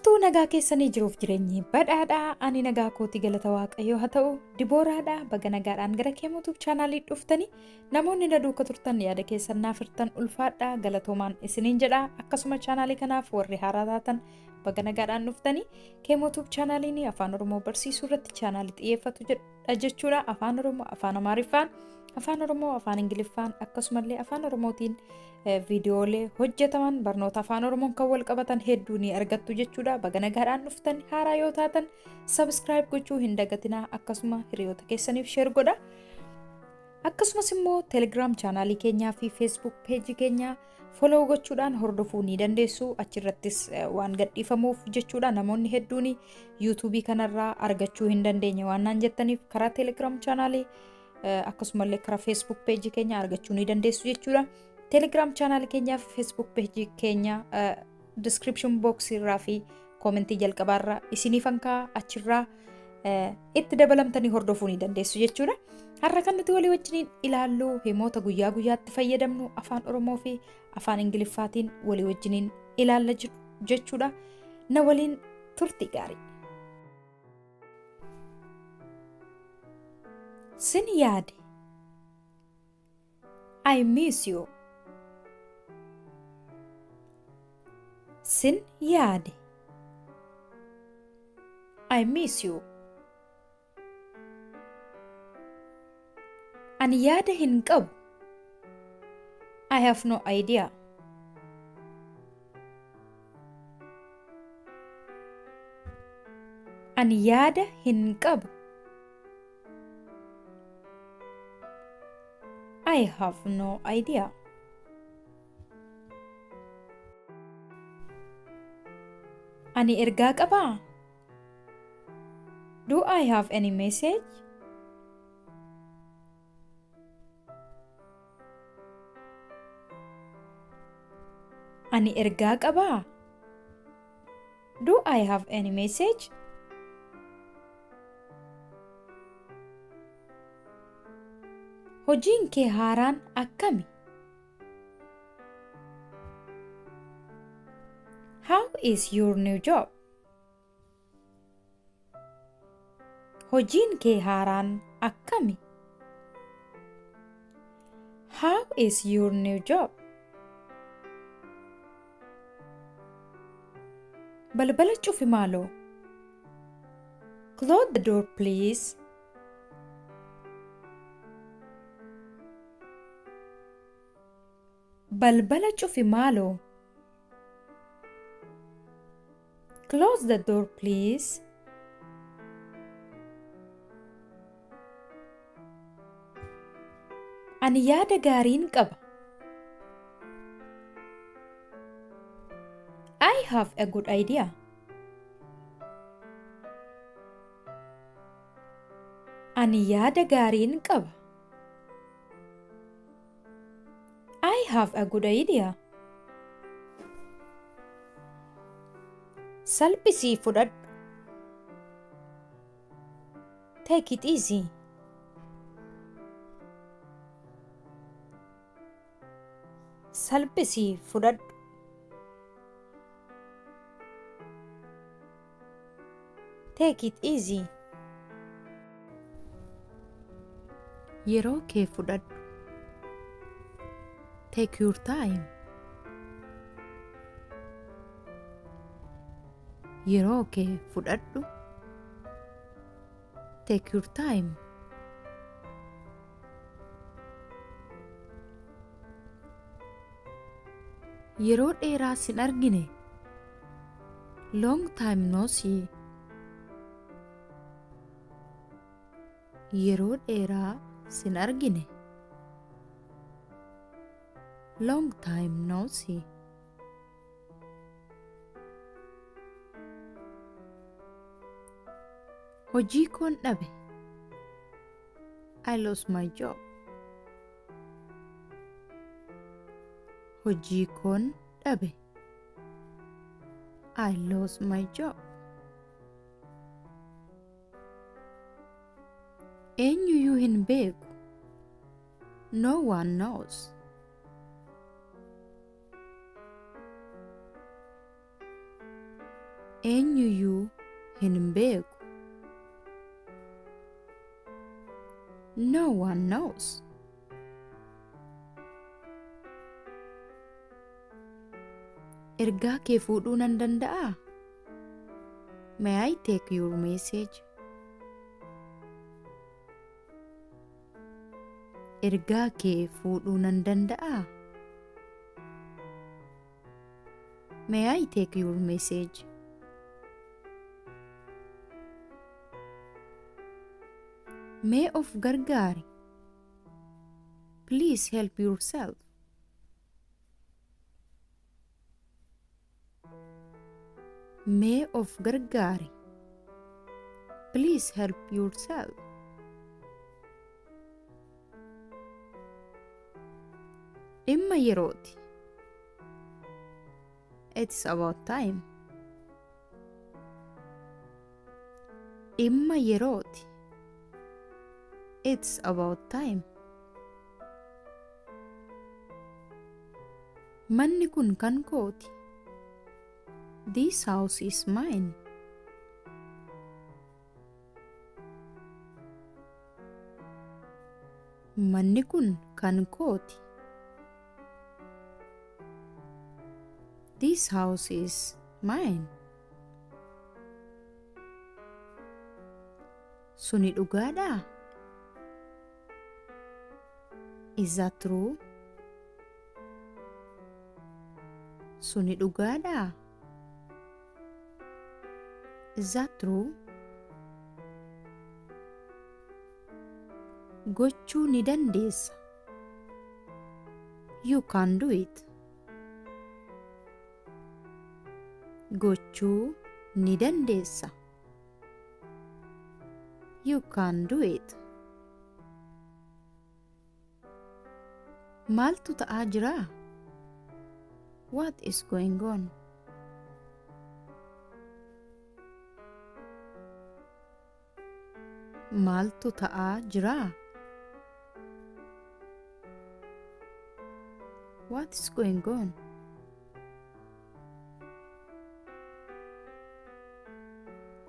Jirtuu nagaa keessanii jiruuf jireenyi badhaadhaa ani nagaa kooti galata waaqayyoo haa ta'u Dibooraadhaa baga nagaadhaan gara YouTube chaanaalii dhuftanii namoonni na duukaa turtan yaada keessan naaf hirtan ulfaadhaa galatoomaan isiniin jedha akkasuma chaanaalii kanaaf warri haaraa taatan baga nagaadhaan dhuftanii YouTube chaanaaliin Afaan Oromoo barsiisuu irratti chaanaalii xiyyeeffatu jechuudha Afaan Oromoo Afaan Amaariffaan Afaan Oromoo Afaan Ingiliffaan akkasumallee Afaan Oromootiin viidiyoolee hojjetaman barnoota Afaan Oromoon kan wal qabatan hedduu ni argattu jechuudha baga nagaadhaan dhuftan haaraa yoo taatan subscribe gochuu hin dagatinaa akkasuma hiriyoota keessaniif share godha akkasumas immoo Telegram chaanaalii keenyaa fi Facebook page keenya follow gochuudhaan hordofuu ni dandeessu achirrattis waan gadhiifamuuf jechuudha namoonni hedduun YouTube kanarraa argachuu hin dandeenye waan naan jettaniif karaa Telegram chaanaalii akkasumallee karaa Facebook page keenya argachuu ni dandeessu jechuudha Telegram channel keenya fi Facebook page keenya description box irraa fi commentii jalqabaarra isiniif ankaa achirraa itti dabalamtanii hordofuu ni dandeessu jechuudha. Har'a kan nuti walii wajjin ilaallu himoota guyyaa guyyaatti fayyadamnu Afaan Oromoo fi Afaan Ingiliffaatiin walii wajjin ilaalla jechuudha. Na waliin turtii gaarii. Sin yaade. I miss you. Sin yaade. I miss you. Ani yaada hin qabu. I have no idea. Ani yaada hin qabu. I have no idea. Ani ergaa qabaa? Do I have any message? Ani ergaa qabaa? Do I have any message? Hojiin kee haaraan akkami? How is your new job? Hojiin kee haaraan akkami? How is your new job? Balbala cufi maaloo. Close the door please. Balbala cufi maaloo. Close the door please. Ani yaada gaariin qaba. I have a good idea. Ani yaada gaariin qaba. I have a good idea. Salphisii fudhadhu. Take it easy. Salphisii fudhadhu. Take it easy. Yeroo kee fudhadhu. Take your time. Yeroo kee fudhadhu. Take your time. Yeroo dheeraa sin argine. Long time no see. Yeroo dheeraa sin argine. Long time no see. Hojii koon dhabe. I lost my job. Hojii koon dhabe. I lost my job. Eenyuyyuu hin beeku. No one knows. eenyuyyuu hin beeku. No one knows. Ergaa kee fuudhuu nan danda'aa? May I take your message? Ergaa kee fuudhuu nan danda'aa? May I take your message? Mee of gargaari. Please help yourself. Mee of gargaari. Please help yourself. Dhimma yerooti. It's about time. Dhimma yerooti. It's about time. Manni kun kan kooti. This house is mine. Manni kun kan kooti. This house is mine. Suni dhugaadhaa? Is that true? Suni dhugaadhaa? Is that true? Gochuu ni dandeessa. You can do it. Gochuu ni dandeessa. You can do it. Maaltu ta'aa jira? What is going on? Maaltu ta'aa jira? What is going on?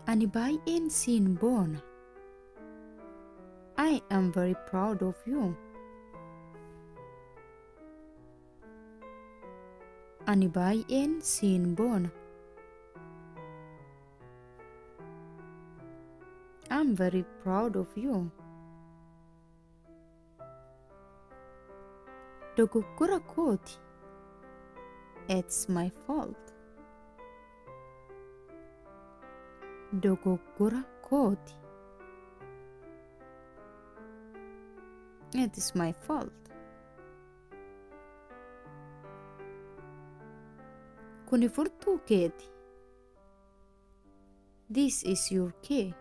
Ani baay'een siin boona. I am very proud of you. Ani baay'een siin boona. I'm very proud of you. Dogoggora kooti. It's my fault. Dogoggora kooti. It is my fault. Kuni furtuu keeti. This is your key.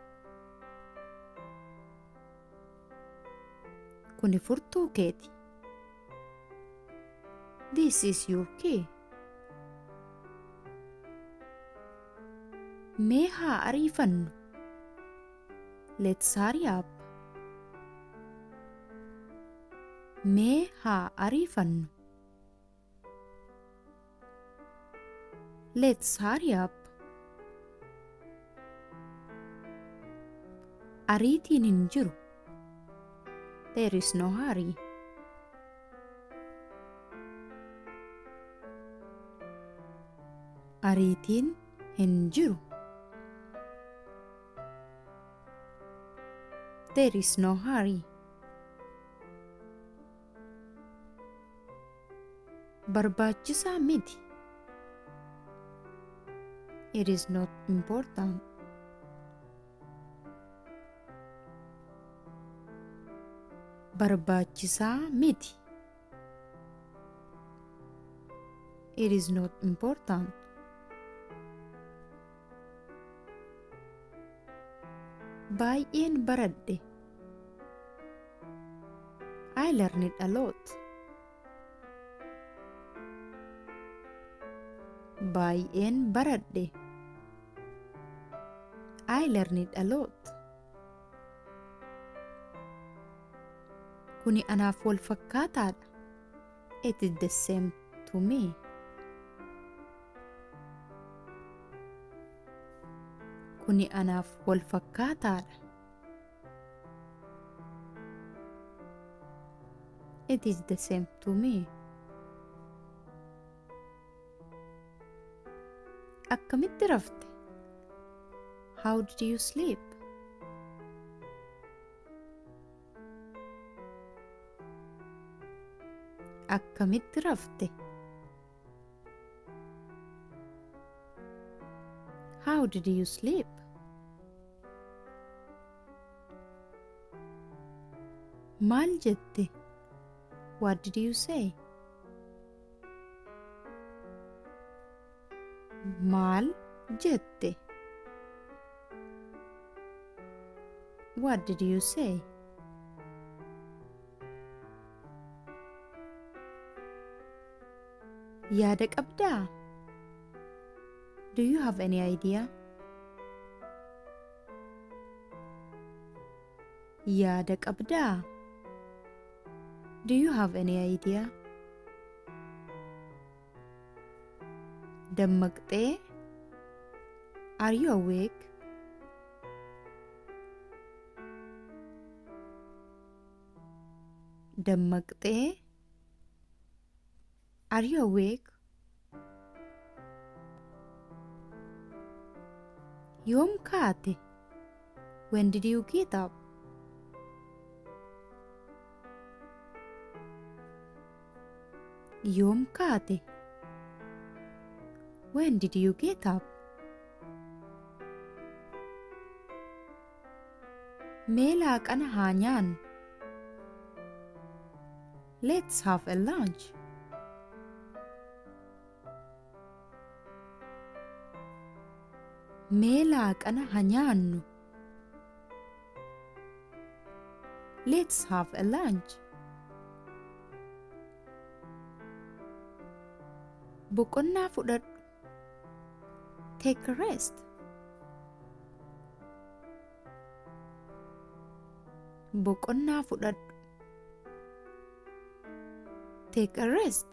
Kuni furtuu keeti. This is your key. Mee haa ariifannu. Let's hurry up. Mee haa ariifannu. Let's hurry up. Ariitiin hin jiru. There is no hurry. Ariitiin hin jiru. There is no hurry. Barbaachisaa miti. It is not important. Barbaachisaa miti. It is not important. Baay'een baradhe. I learned a lot. Baay'een baradhe. I learned a lot. Kuni anaaf wal fakkaataadha. It is the same to me. Kuni anaaf wal fakkaataadha. It is the same to me. Akkamitti rafte? How did you sleep? Akkamitti rafte? How did you sleep? Maal jette? What did you say? Maal jette? What did you say? Yaada qabdaa? Do you have any idea? Yaada qabdaa? Do you have any idea? Dammaqxee? Are you awake? Dammaqxee? Are you awake? Yoom kaate? When did you get up? Yoom kaate? When did you get up? Mee laaqana haa nyaannu. Let's have a lunch. Mee laaqana haa nyaannu. Let's have a lunch. Boqonnaa fudhadhu. Take a rest. Boqonnaa fudhadhu. Take a rest.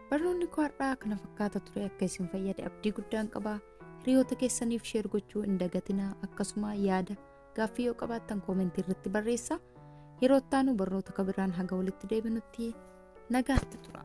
Barnoonni koo har'aa kana fakkaata ture. Akka isin fayyade abdii guddaan qaba. Hiriyoota keessaniif sheer gochuu hin dagatinaa. Akkasuma yaada gaaffii yoo qabaattan koomentii irratti barreessaa. Yeroo itti aanu barnoota kabiraan haga walitti deebinutti nagaatti tura.